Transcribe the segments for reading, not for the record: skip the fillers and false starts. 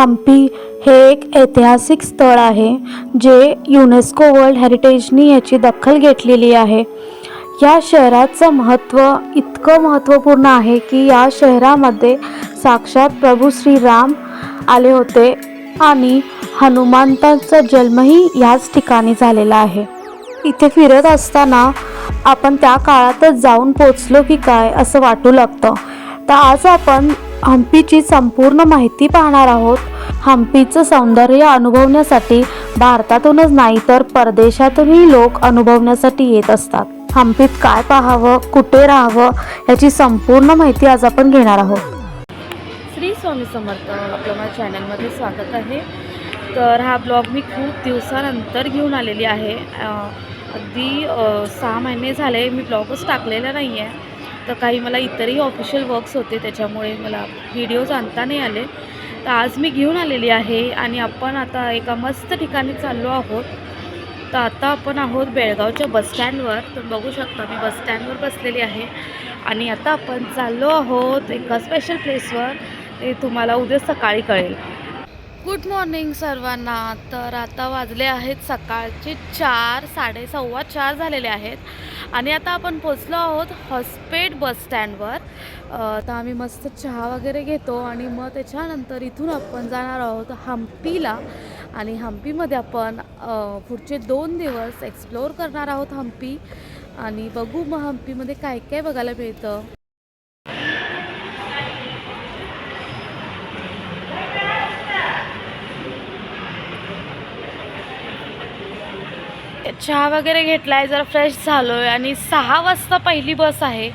हम्पी हे एक ऐतिहासिक स्थळ आहे जे युनेस्को वर्ल्ड हेरिटेजनी याची दखल घेतलेली आहे। या शहराचं महत्त्व इतकं महत्त्वपूर्ण आहे की या शहरामध्ये साक्षात प्रभू श्रीराम आले होते आणि हनुमंताचा जन्मही याच ठिकाणी झालेला आहे। इथे फिरत असताना आपण त्या काळातच जाऊन पोचलो की काय असं वाटू लागतं। तर आज आपण हम्पीची संपूर्ण माहिती पाहणार आहोत। हम्पीचं सौंदर्य अनुभवण्यासाठी भारतातूनच नाही तर परदेशातूनही लोक अनुभवण्यासाठी येत असतात। हम्पीत काय पाहावं, कुठे राहावं याची संपूर्ण माहिती आज आपण घेणार आहोत। श्री स्वामी समर्थ, आपलं माझ्या चॅनलमध्ये स्वागत आहे। तर हा ब्लॉग मी खूप दिवसानंतर घेऊन आलेली आहे। अगदी 6 महिने झाले मी ब्लॉगच टाकलेला नाही आहे। तर काही मला इतरही ऑफिशियल वर्क्स होते त्याच्यामुळे मला व्हिडिओज आणता नाही आले। तर आज मी घेऊन आलेली आहे आणि आपण आता एका मस्त ठिकाणी चाललो आहोत। तर आता आपण आहोत बेळगावच्या बसस्टँडवर। तर बघू शकता मी बसस्टँडवर बसलेली आहे आणि आता आपण चाललो आहोत एका स्पेशल प्लेसवर। ते तुम्हाला उद्या सकाळी कळेल। गुड मॉर्निंग सर्वांना। तर आता वाजले आहेत सकाळचे 4, 4:15 झालेले आहेत आणि आता आपण पोचलो आहोत हॉस्पेट बसस्टँडवर। तर आम्ही मस्त चहा वगैरे घेतो आणि मग त्याच्यानंतर इथून आपण जाणार आहोत हम्पीला आणि हम्पीमध्ये आपण पुढचे 2 दिवस एक्सप्लोअर करणार आहोत हम्पी आणि बघू मग हम्पीमध्ये काय काय बघायला मिळतं। चहा वगैरे घेतलाय, जरा फ्रेश झालोय आणि 6 वाजता पहिली बस आहे।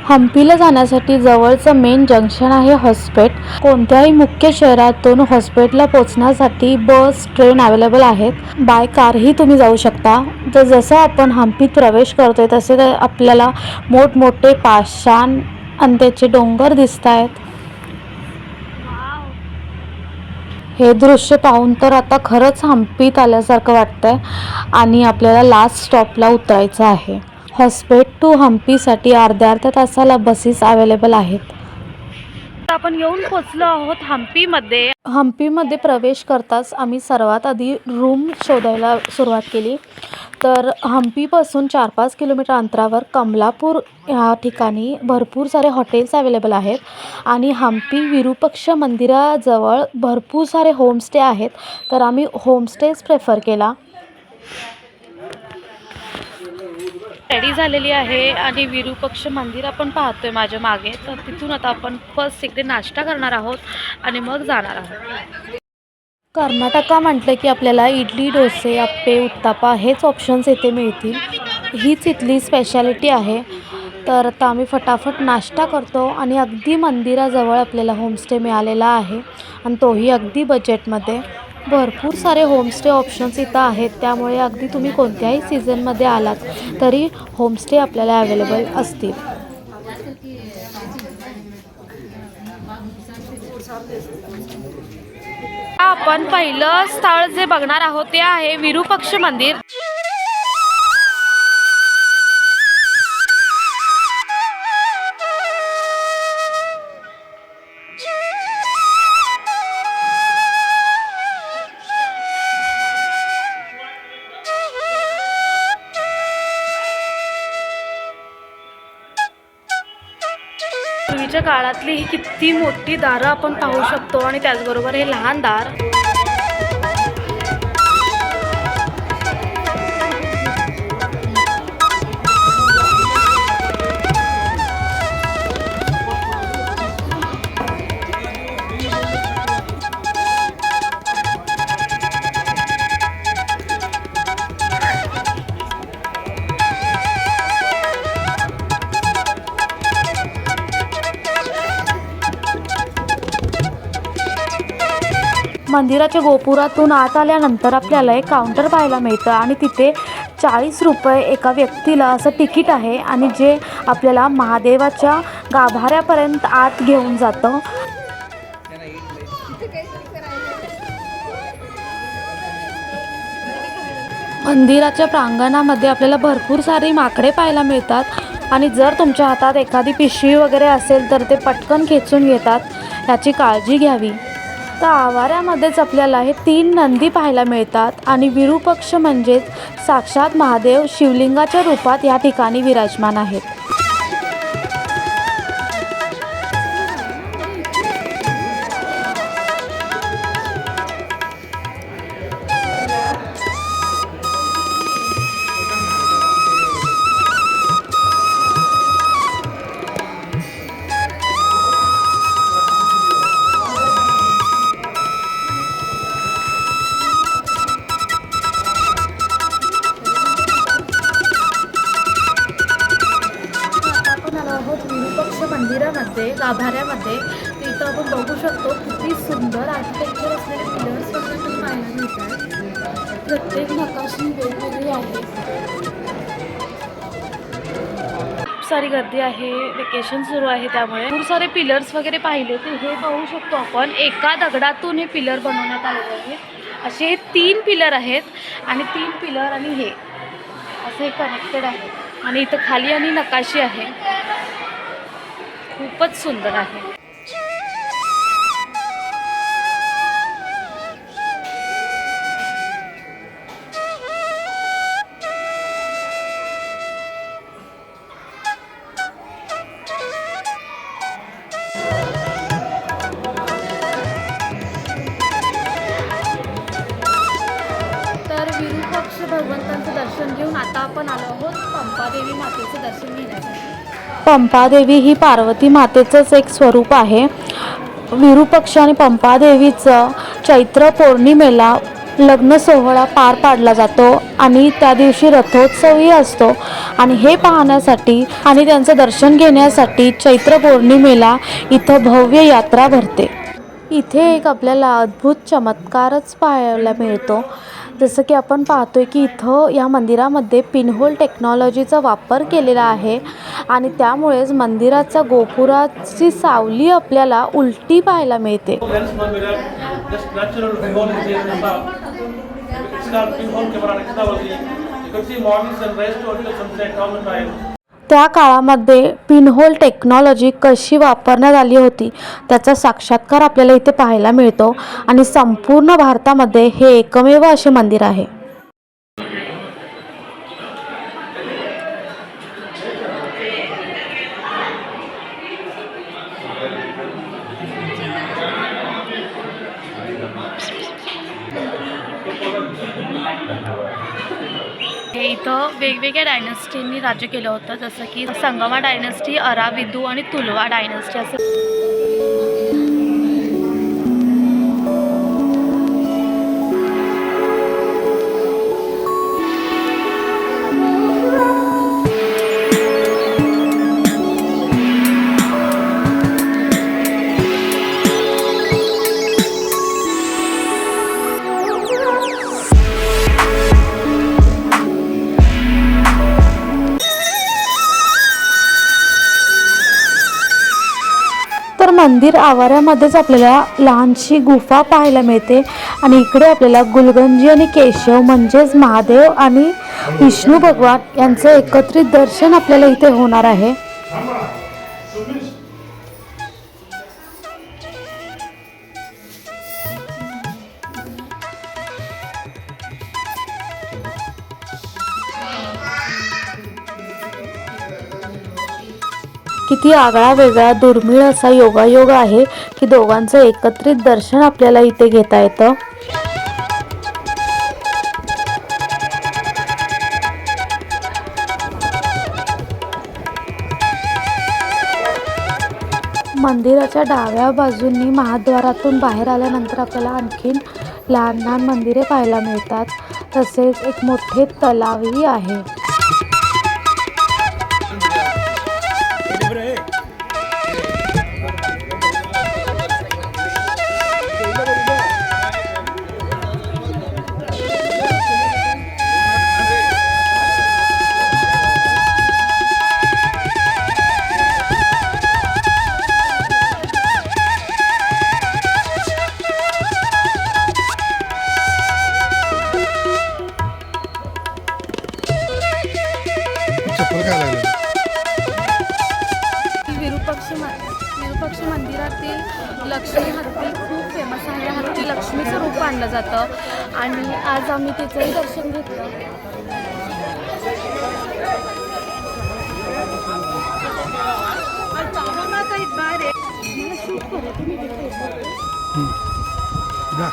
हम्पीला जाण्यासाठी जवळचं मेन जंक्शन आहे हॉस्पेट। कोणत्याही मुख्य शहरातून हॉस्पेटला पोहोचण्यासाठी बस, ट्रेन अवेलेबल आहेत। बाय कारही तुम्ही जाऊ शकता। तर जसं आपण हम्पीत प्रवेश करतोय तसे आपल्याला मोठमोठे पाषाण आणि त्याचे डोंगर दिसत आहेत। हे दृश्य पाहून तर आता खरंच हम्पीत आल्यासारखं वाटतंय आणि आपल्याला लास्ट स्टॉपला उतरायचं आहे। हॉस्पेट टू हम्पीसाठी अर्ध्या तासाला बसेस अवेलेबल आहेत। आपण येऊन पोचलो आहोत हम्पीमध्ये। हम्पीमध्ये प्रवेश करताच आम्ही सर्वात आधी रूम शोधायला सुरुवात केली। तर हम्पीपासून 4-5 किलोमीटर अंतरावर कमलापूर ह्या ठिकाणी भरपूर सारे हॉटेल्स अवेलेबल आहेत आणि हम्पी विरूपक्ष मंदिराजवळ भरपूर सारे होमस्टे आहेत। तर आम्ही होमस्टेच प्रेफर केला। रेडी झालेली आहे आणि विरूपक्ष मंदिर आपण पाहतोय माझ्या मागे। तर तिथून आता आपण फर्स्ट इकडे नाश्ता करणार आहोत आणि मग जाणार आहोत। कर्नाटका म्हटलं की आपल्याला इडली, डोसे, अप्पे, उत्तापा हेच ऑप्शन्स इथे मिळतील। हीच इथली स्पेशालिटी आहे। तर आता आम्ही फटाफट नाश्ता करतो आणि अगदी मंदिराजवळ आपल्याला होमस्टे मिळालेला आहे आणि तोही अगदी बजेटमध्ये। भरपूर सारे होमस्टे ऑप्शन्स इथं आहेत, त्यामुळे अगदी तुम्ही कोणत्याही सीझनमध्ये आलात तरी होमस्टे आपल्याला अवेलेबल असतील। आपण पहिलं स्थळ जे बघणार आहोत ते आहे विरूपक्ष मंदिर। पूर्वीच्या काळातली ही किती मोठी दारं आपण पाहू शकतो आणि त्याचबरोबर हे लहान दार। मंदिराच्या गोपुरातून आत आल्यानंतर आपल्याला एक काउंटर पाहायला मिळतं आणि तिथे 40 रुपये एका व्यक्तीला असं तिकीट आहे आणि जे आपल्याला महादेवाच्या गाभाऱ्यापर्यंत आत घेऊन जातं। मंदिराच्या प्रांगणामध्ये आपल्याला भरपूर सारी माकडे पाहायला मिळतात आणि जर तुमच्या हातात एखादी पिशवी वगैरे असेल तर ते पटकन खेचून घेतात, याची काळजी घ्यावी. तर आवारामध्येच आपल्याला हे 3 नंदी पाहायला मिळतात आणि विरूपक्ष म्हणजेच साक्षात महादेव शिवलिंगाच्या रूपात या ठिकाणी विराजमान आहेत. आपण आलो आहोत विरूपक्ष मंदिरामध्ये, गाभाऱ्यामध्ये. तिथं आपण बघू शकतो किती सुंदर आर्किटेक्चर असलेले पिलर्स वगैरे पण पाहायला मिळतात. प्रत्येक नकाशी वेगवेगळी आहे. खूप सारी गर्दी आहे, वेकेशन सुरू आहे त्यामुळे खूप सारे पिलर्स वगैरे पाहिले. ते हे पाहू शकतो आपण एका दगडातून हे पिलर बनवण्यात आलेले आहेत. असे हे 3 पिलर आहेत आणि 3 पिलर आणि हे असे कनेक्टेड आहे आणि इथं खाली आणि नकाशी आहे. खूपच सुंदर आहे. तर विरूपक्ष भगवंतांचं दर्शन घेऊन आता आपण आलो आहोत पंपादेवी मातेचं दर्शन घेण्यासाठी. पंपादेवी ही पार्वती मातेचंच एक स्वरूप आहे. विरूपक्ष आणि पंपादेवीचं चैत्र पौर्णिमेला लग्न सोहळा पार पाडला जातो आणि त्या दिवशी रथोत्सवही असतो आणि हे पाहण्यासाठी आणि त्यांचं दर्शन घेण्यासाठी चैत्र पौर्णिमेला इथं भव्य यात्रा भरते. इथे एक आपल्याला अद्भुत चमत्कारच पाहायला मिळतो. जसं की आपण पाहतोय की इथं या मंदिरामध्ये पिनहोल टेक्नॉलॉजीचा वापर केलेला आहे आणि त्यामुळेच मंदिराच्या गोपुराची सावली आपल्याला उलटी पाहायला मिळते. त्या काळामध्ये पिनहोल टेक्नॉलॉजी कशी वापरण्यात आली होती त्याचा साक्षात्कार आपल्याला इथे पाहायला मिळतो आणि संपूर्ण भारतामध्ये हे एकमेव असे मंदिर आहे. हे इथं वेगवेगळ्या डायनॅस्टींनी राज्य केलं होतं, जसं की संगमा डायनॅस्टी, अराविदू आणि तुलवा डायनॅस्टी असं. तर मंदिर आवारामध्येच आपल्याला लहानशी गुफा पाहायला मिळते आणि इकडे आपल्याला गुलगंजी आणि केशव म्हणजेच महादेव आणि विष्णू भगवान यांचं एकत्रित दर्शन आपल्याला इथे होणार आहे. किती आगळा वेगळा दुर्मिळ असा योगायोग आहे की दोघांचं एकत्रित दर्शन आपल्याला इथे घेता येतं. मंदिराच्या डाव्या बाजूंनी महाद्वारातून बाहेर आल्यानंतर आपल्याला आणखीन लहान लहान मंदिरे पाहायला मिळतात. तसेच एक मोठे तलावही आहे. चप्पल काय लागलं? विरूपाक्ष मंदिरातील लक्ष्मी हत्ती खूप फेमस आहे. हत्ती लक्ष्मीचं रूप मानलं जातं आणि आज आम्ही तिचंही दर्शन घेतलं. जा.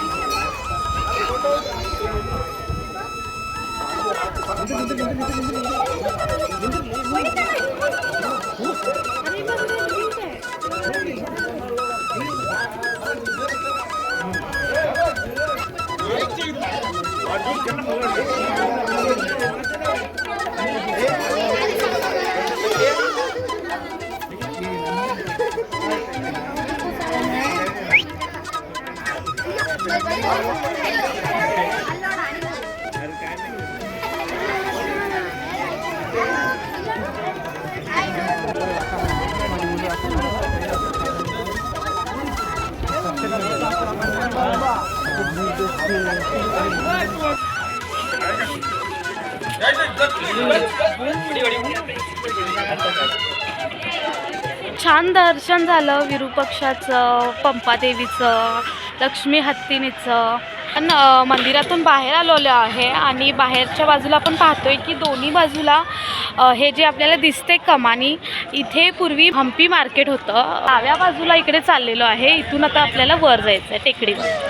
छान दर्शन झालं विरूपाक्षाचं, पंपादेवीचं, लक्ष्मी हत्तीनीचं. पण मंदिरातून बाहेर आलेलो आहे आणि बाहेरच्या बाजूला आपण पाहतोय की दोन्ही बाजूला हे जे आपल्याला दिसते कमानी, इथे पूर्वी हम्पी मार्केट होतं. डाव्या बाजूला इकडे चाललेलो आहे. इथून आता आपल्याला वर जायचं आहे टेकडीवर.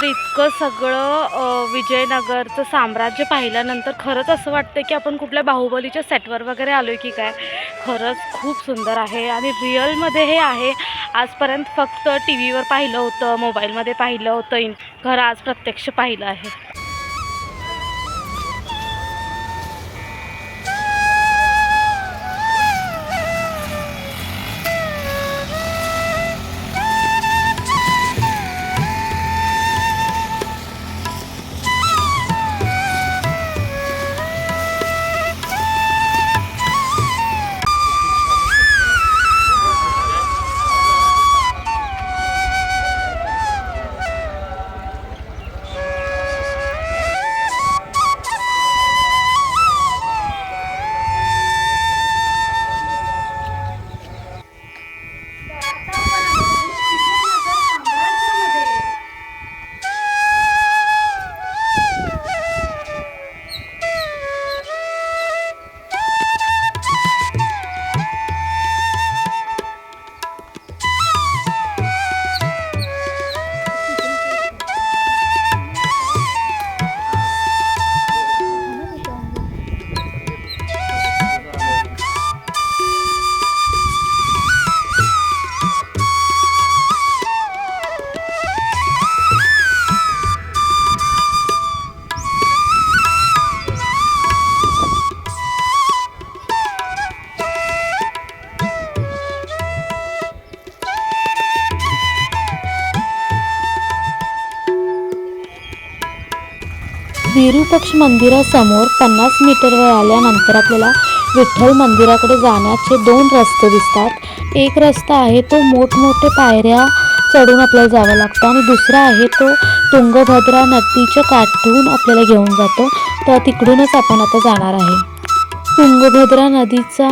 इतकं सगळं विजयनगरचं साम्राज्य पाहिल्यानंतर खरंच असं वाटतं की आपण कुठल्या बाहुबलीच्या सेटवर वगैरे आलो आहे की काय. खरंच खूप सुंदर आहे आणि रिअलमध्ये हे आहे. आजपर्यंत फक्त टी व्हीवर पाहिलं होतं, मोबाईलमध्ये पाहिलं होतं, खरं आज प्रत्यक्ष पाहिलं आहे. विरूपक्ष मंदिरासमोर 50 मीटरवर आल्यानंतर आपल्याला विठ्ठल मंदिराकडे जाण्याचे 2 रस्ते दिसतात. एक रस्ता आहे तो मोठमोठे पायऱ्या चढून आपल्याला जावं लागतं आणि दुसरा आहे तो तुंगभद्रा नदीच्या काठून आपल्याला घेऊन जातो. तर तिकडूनच आपण आता जाणार आहे. तुंगभद्रा नदीचा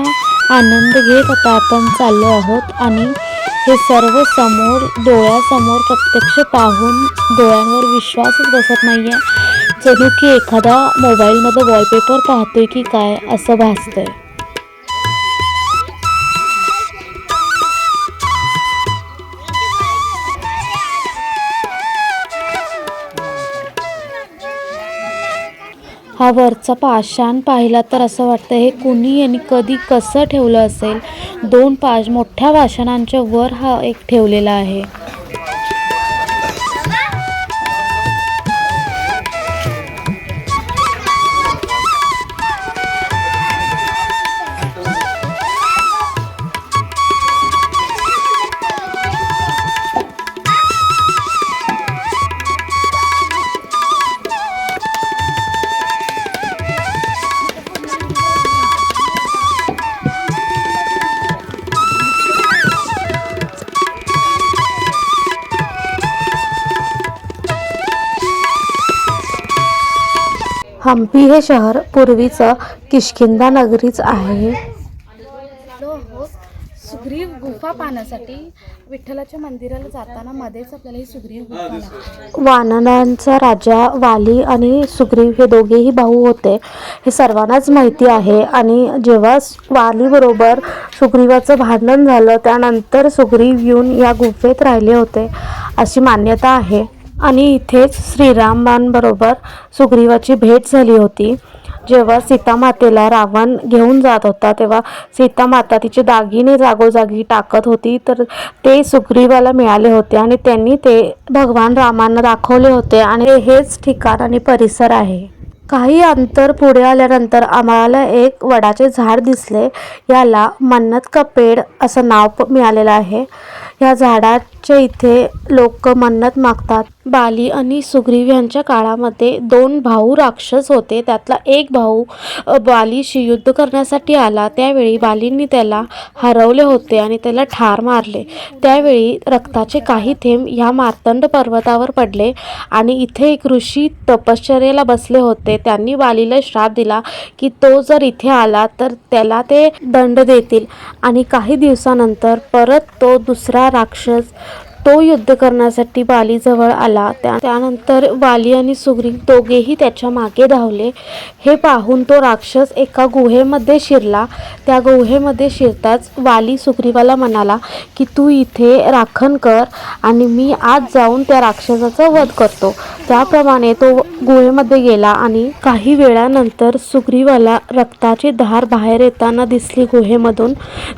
आनंद घेत आता आपण चाललो आहोत आणि हे सर्व समोर डोळ्यासमोर प्रत्यक्ष पाहून डोळ्यांवर विश्वासच बसत नाही आहे. जणू की एखादा मोबाईलमध्ये वॉलपेपर पाहतोय की काय असं भासतंय. हा वरचा पाषाण पाहिला तर असं वाटतं हे कुणी आणि कधी कसं ठेवलं असेल. 2 मोठ्या पाषाणांच्या वर हा एक ठेवलेला आहे. हम्पी हे शहर पूर्वीचं किष्किंधा नगरीच आहे. सुग्रीव गुफा पाहण्यासाठी विठ्ठलाच्या मंदिराला जाताना मध्येच आपल्याला ही सुग्रीव गुफा लागते. वानरांचा राजा वाली आणि सुग्रीव हे दोघेही भाऊ होते, हे सर्वांनाच माहिती आहे. आणि जेव्हा वालीबरोबर सुग्रीवाचं भांडण झालं त्यानंतर सुग्रीव येऊन या गुफेत राहिले होते अशी मान्यता आहे. आणि इथेच श्रीरामांबरोबर सुग्रीवाची भेट झाली होती. जेव्हा सीतामातेला रावण घेऊन जात होता तेव्हा सीतामाता तिचे दागिने जागोजागी टाकत होती, तर ते सुग्रीवाला मिळाले होते आणि त्यांनी ते भगवान रामांना दाखवले होते. आणि हेच ठिकाण आणि परिसर आहे. काही अंतर पुढे आल्यानंतर आम्हाला एक वडाचे झाड दिसले. याला मन्नत का पेड असं नाव मिळालेलं आहे. या झाडाच्या इथे लोक मन्नत मागतात. बाली आणि सुग्रीव यांच्या काळामध्ये 2 भाऊ राक्षस होते. त्यातला एक भाऊ बालीशी युद्ध करण्यासाठी आला. त्यावेळी बालींनी त्याला हरवले होते आणि त्याला ठार मारले. त्यावेळी रक्ताचे काही थेंब ह्या मार्तंड पर्वतावर पडले आणि इथे एक ऋषी तपश्चर्याला बसले होते. त्यांनी बालीला श्राप दिला की तो जर इथे आला तर त्याला ते दंड देतील. आणि काही दिवसानंतर परत तो दुसरा राक्षस तो युद्ध करण्यासाठी बालीजवळ आला. त्यानंतर बाली आणि सुग्रीव दोघेही त्याच्या मागे धावले. हे पाहून तो राक्षस एका गुहेमध्ये शिरला. त्या गुहेमध्ये शिरताच वाली सुग्रीवाला म्हणाला की तू इथे राखण कर आणि मी आज जाऊन त्या राक्षसाचा वध करतो. त्याप्रमाणे तो गुहेमध्ये गेला आणि काही वेळानंतर सुग्रीवाला रक्ताची धार बाहेर येताना दिसली गुहेमधून.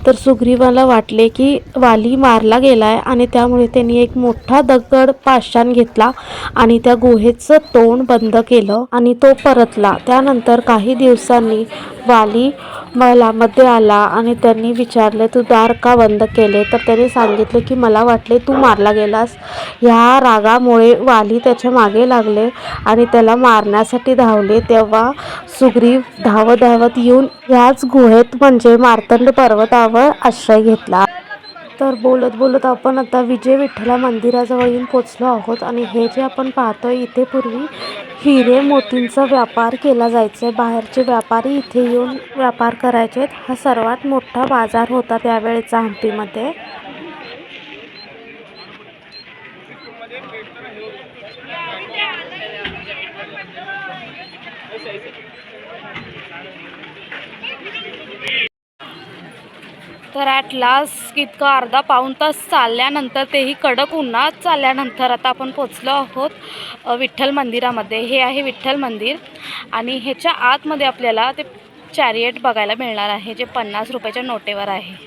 तर सुग्रीवाला वाटले की वाली मारला गेलाय आणि त्यामुळे त्यांनी एक मोठा दगड पाषाण घेतला आणि त्या गुहेचं तोंड बंद केलं आणि तो परतला. त्यानंतर काही दिवसांनी वाली महलामध्ये आला आणि त्यांनी विचारले तू दार का बंद केले. तर त्याने सांगितले की मला वाटले तू मारला गेलास. ह्या रागामुळे वाली त्याच्या मागे लागले आणि त्याला मारण्यासाठी धावले. तेव्हा सुग्रीव धावत धावत येऊन ह्याच गुहेत म्हणजे मार्तंड पर्वतावर आश्रय घेतला. तर बोलत बोलत आपण आता विजय विठ्ठला मंदिराजवळ येऊन पोचलो आहोत. आणि हे जे आपण पाहतोय इथे पूर्वी हिरे मोतींचा व्यापार केला जायचा. बाहेरचे व्यापारी इथे येऊन व्यापार करायचे. हा सर्वात मोठा बाजार होता त्यावेळेचा हम्पीमध्ये. तर ॲट लास्ट इतका अर्धा पाऊण तास चालल्यानंतर, तेही कडक उन्हात चालल्यानंतर आता आपण पोचलो आहोत विठ्ठल मंदिरामध्ये. हे आहे विठ्ठल मंदिर आणि ह्याच्या आतमध्ये आपल्याला ते चॅरिएट बघायला मिळणार आहे जे 50 रुपयाच्या नोटेवर आहे.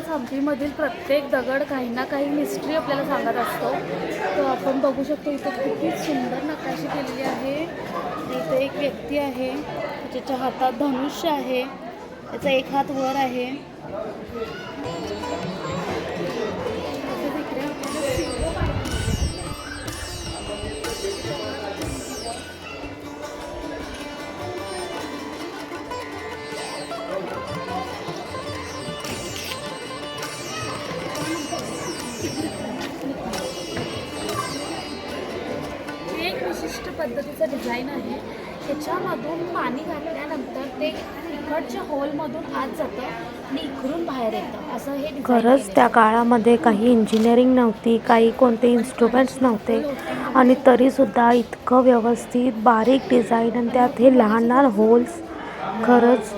हम्पीमधील प्रत्येक दगड काही ना काही मिस्ट्री आपल्याला सांगत असतो. तो आपण बघू शकतो इथे किती सुंदर नकाशी केलेली आहे. इथे एक व्यक्ती आहे, त्याच्या हातात धनुष्य आहे, त्याचा एक हात वर आहे. एक विशिष्ट पद्धतीचं डिझाईन आहे. ह्याच्यामधून पाणी घातल्यानंतर ते इकडच्या होलमधून आत जातं आणि इकडून बाहेर येतं, असं हे design खरंच केलेलं त्या आहे. काळामध्ये काही इंजिनिअरिंग नव्हती, काही कोणते इन्स्ट्रुमेंट्स नव्हते आणि तरीसुद्धा इतकं व्यवस्थित बारीक डिझाईन आणि त्यात हे लहान लहान होल्स. खरंच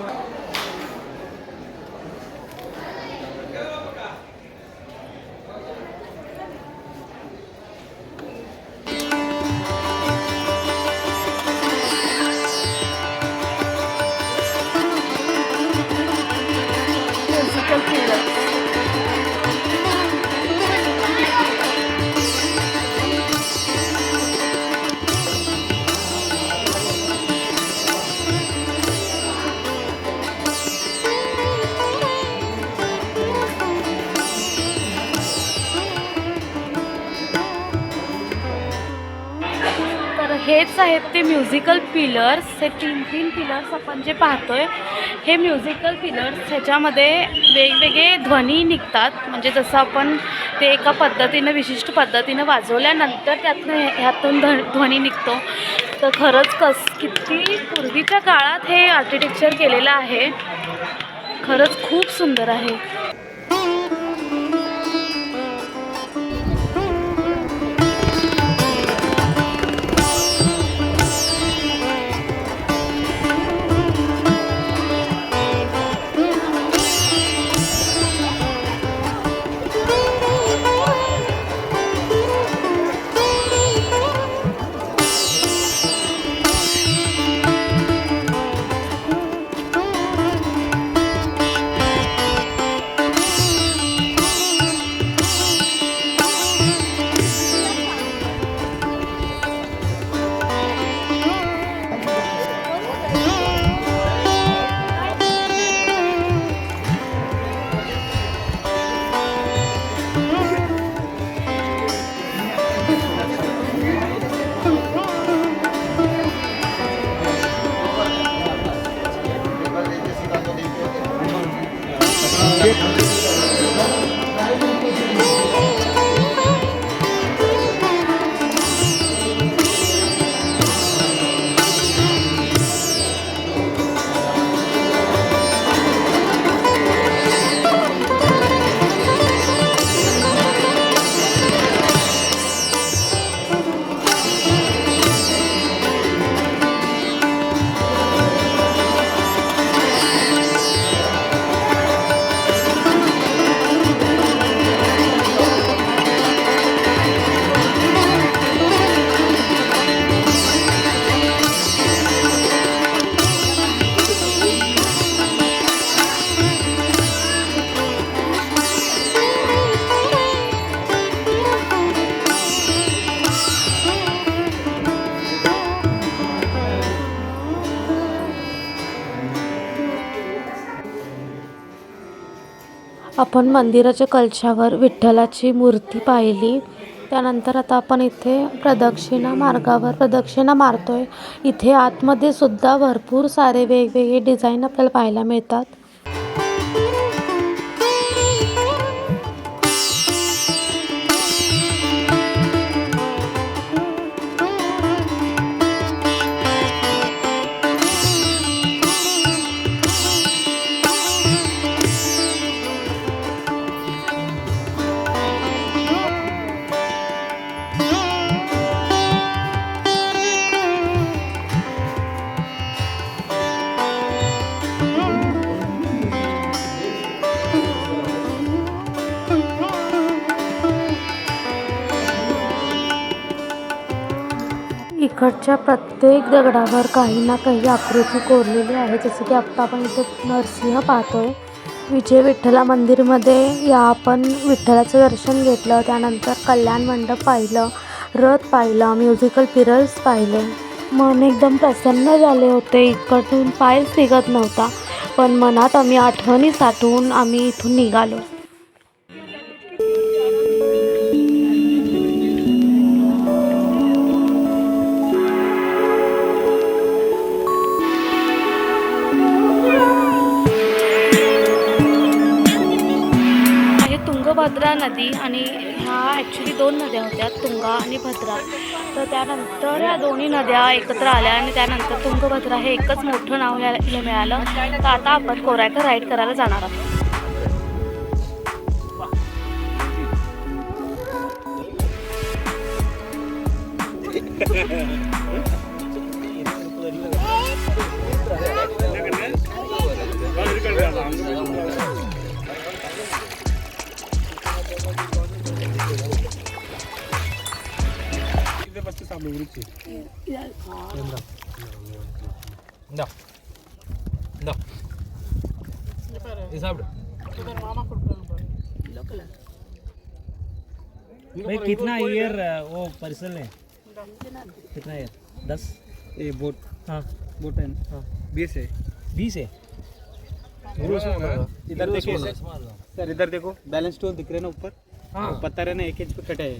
म्युझिकल पिलर. तर हेच आहेत ते म्युझिकल पिलर्स. हे 3 पिलर्स आपण जे पाहतोय हे म्युझिकल पिलर्स. ह्याच्यामध्ये वेगवेगळे ध्वनी निघतात, म्हणजे जसं आपण ते एका पद्धतीनं विशिष्ट पद्धतीनं वाजवल्यानंतर ह्यातून ध्वनी निघतो. तर खरंच किती पूर्वीच्या काळात हे आर्किटेक्चर केलेलं आहे. खरंच खूप सुंदर आहे. आपण मंदिराच्या कलशावर विठ्ठलाची मूर्ती पाहिली. त्यानंतर आता आपण इथे मार्गावर प्रदक्षिणा मारतोय. इथे आतमध्ये सुद्धा भरपूर सारे वेगवेगळे डिझाईन आपल्याला पाहायला मिळतात. इकडच्या प्रत्येक दगडावर काही ना काही आकृती कोरलेली आहे. जसं की आत्ता आपण इथे नरसिंह पाहतोय. विजय विठ्ठला मंदिरमध्ये या आपण विठ्ठलाचं दर्शन घेतलं. त्यानंतर कल्याण मंडप पाहिलं, रथ पाहिलं, म्युझिकल पिलर्स पाहिले. मन एकदम प्रसन्न झाले होते. इकडून पायच निघत नव्हता, पण मनात आम्ही आठवणी साठवून आम्ही इथून निघालो. तुंगभद्रा नदी आणि ह्या ॲक्च्युली 2 नद्या होत्या, तुंगा आणि भद्रा. तर त्यानंतर या दोन्ही नद्या एकत्र आल्या आणि त्यानंतर तुंगभद्रा हे एकच मोठं नाव याला मिळालं. तर आता आपण कोरायकर राईड करायला जाणार आहोत. भाई कितना ईयर वो पर्सन है कितना ईयर 10 ये बोट हाँ बोट है ना? हाँ 20 है 20 है इधर देखिए सर इधर देखो बैलेंस टूल दिख रहे हैं ना ऊपर हाँ पत्थर है ना 1 इंच पे कटा है.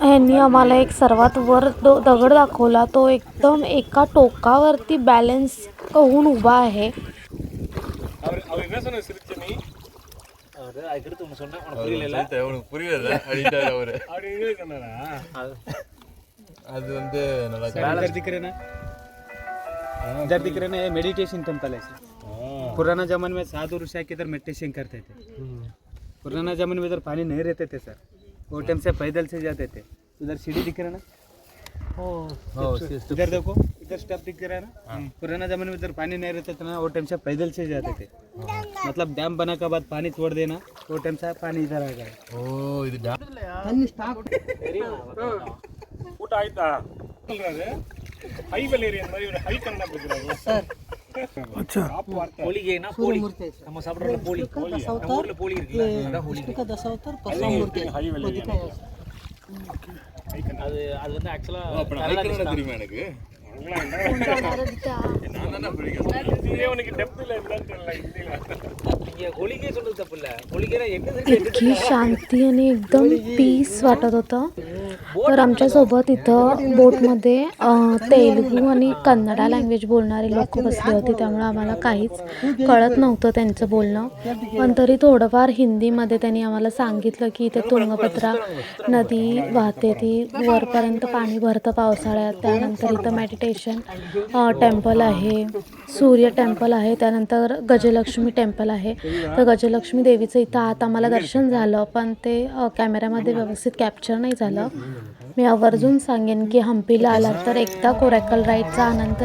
ह्यांनी आम्हाला एक सर्वात वर दगड दाखवला. तो एकदम एका टोकावरती बॅलन्स होऊन उभा आहे. அவர் என்ன சொன்ன சிரிச்ச நீ அது அதுக்கு ஒன்று சொன்னேன் உனக்கு புரியல உனக்கு புரியல அடிச்சாரு அவரு அவர் என்ன சொன்னாரா அது வந்து நல்லா इधर दिख रहे ना इधर दिख रहे ना ये मेडिटेशन टेंपल है सर. पुराना जमाने में साधु ऋषि के इधर मेडिटेशन करते थे. पुराना जमाने में इधर पानी नहीं रहते थे सर. वो टाइम से पैदल से जाते थे. उधर सीढ़ी दिख रहा है ना इधर देखो इधर स्टेप दिख रहा है ना. पुराना जमाने में इधर पानी नहीं रहते थे ना वो टाइम से पैदल से जाते थे. मतलब डैम बना के बाद पानी छोड़ देना वो टाइम से पानी इधर आ गया. ಓ ಇದು ಊಟ ಆಯ್ತಾ ಹೈ ಬೆಲೆ மாதிரி ஒரு ஹை கண்ணா கொடுக்குறாங்க சார். अच्छा ಹೋಳಿಗೆ ನಾ ಪೋಳಿ ನಮ್ಮ ಸಾப்பிಡೋ ಪೋಳಿ ನಮ್ಮ ಊರ್ல ಪೋಳಿ இருக்குல்ல அதான் ಹೋಳಿಗೆ ஹை வெலை அது அது வந்து ஆக்சுவலா தெரியுமா எனக்கு உனக்கு டெப்த் இல்ல என்னன்னு தெரியல ஹிந்தில. நீங்க होಳಿಗೆ சொல்றது தப்பு இல்ல होಳಿಗೆனா என்ன इतकी शांती आणि एकदम पीस वाटत होतं. तर आमच्यासोबत इथं बोटमध्ये तेलुगू आणि कन्नडा लँग्वेज बोलणारे लोक बसले होते. त्यामुळे आम्हाला काहीच कळत नव्हतं त्यांचं बोलणं. पण तरी थोडंफार हिंदीमध्ये त्यांनी आम्हाला सांगितलं की इथे तुंगभद्रा नदी वाहते, ती वरपर्यंत पाणी भरतं पावसाळ्यात. त्यानंतर इथं मेडिटेशन टेम्पल आहे, सूर्य टेम्पल आहे, त्यानंतर गजलक्ष्मी टेम्पल आहे. तर गजलक्ष्मी देवीचं इथं आत आम्हाला दर्शन झालं, पण ते कॅमेऱ्यामध्ये व्यवस्थित कॅप्चर नाही झालं. मी आवर्जून सांगेन की हम्पीला आलात तर एकदा कोरायकल राईडचा आनंद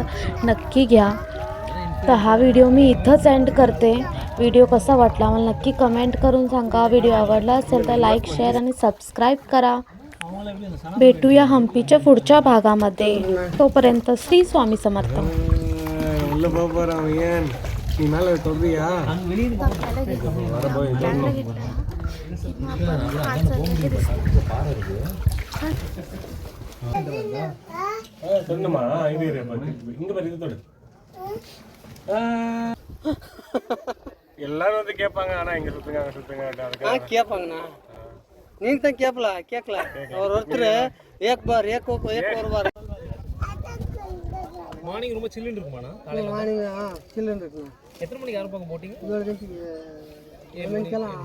नक्की घ्या. तर हा व्हिडिओ मी इथंच एंड करते. व्हिडिओ कसा वाटला मला नक्की कमेंट करून सांगा. व्हिडिओ आवडला असेल तर लाईक, शेअर आणि सबस्क्राईब करा. भेटूया हम्पीच्या पुढच्या भागामध्ये. तोपर्यंत श्री स्वामी समर्थ. உள்ள போறோம் ஏன் நீ மேல தொடுறியா சொன்னமா இது இங்க பாரு இது தொடு. எல்லாரும் வந்து கேட்பாங்க ஆனா இங்க சுத்துங்க அங்க சுத்துங்க அதுக்கு கேட்பாங்கண்ணா. நீங்க தான் கேட்கல அவர் ஒருத்தர் एक बार மார்னிங் ரொம்ப சில்லுன்னு இருக்குமாண்ணா காலையில மார்னிங் சில்லுன்னு இருக்குண்ணா. எத்தனை மணிக்கு ஆரம்பிப்பாங்க போட்டிங்? 7 மணிக்கெல்லாம்